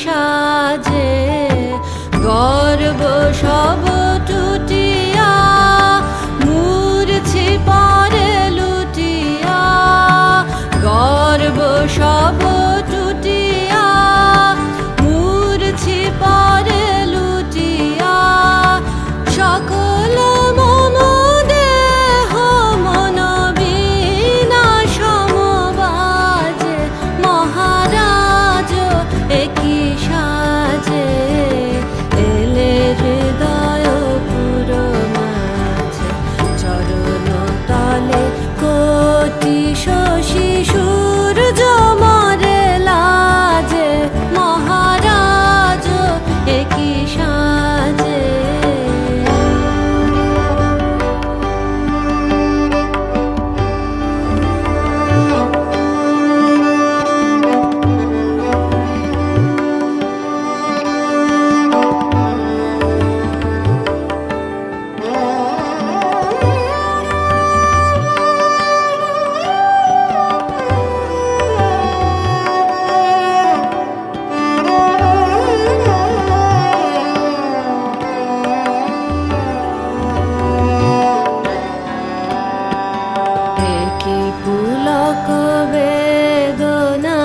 সাজে গর্ব সব টুটিয়া মূর্ছি পরে লুটিয়া গর্ব সব টুটিয়া মূর্ছি পরে লুটিয়া সকল মম দেহ মন বিনা সমবাজে মহারাজ একই সাজে এলে হৃদয় পুরো মাঝে চরণ তলে কোটি শশী সূর্য মরে লাজে মহারাজ একই সাজে পুলক বেদনা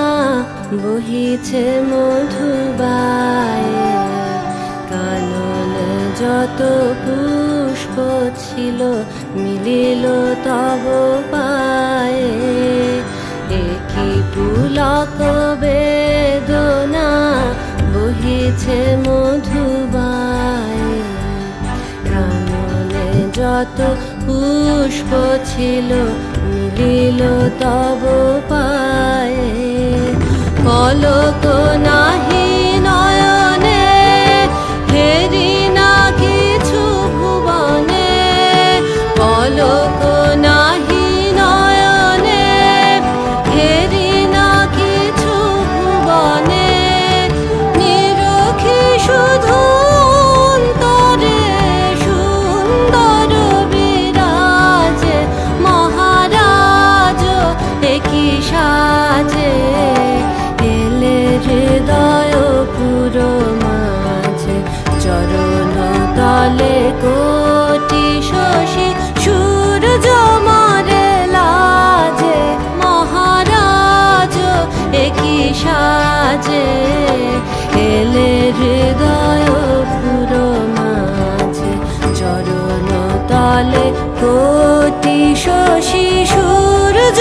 বহিছে মধুবায়ে কাননে যত পুষ্প ছিল মিলিল তব পায়ে একই পুলক বেদনা বহিছে মধুবায়ে কাননে যত পুষ্প ছিল মিলিল তব পায়ে পলক নাহি নয়নে হেরি না কিছু ভুবনে পলক নাহি নয়নে হেরি না কিছু ভুবনে নিরখি শুধু অন্তরে সুন্দর বিরাজে মহারাজ একই সাজে এলে হৃদয় পুরো মাঝে চরণ তলে কোটি শশী সূর্য মরে লাজে মহারাজ একই সাজে এলে হৃদয় পুরো মাঝে চরণ তলে কোটি শশী সূর্য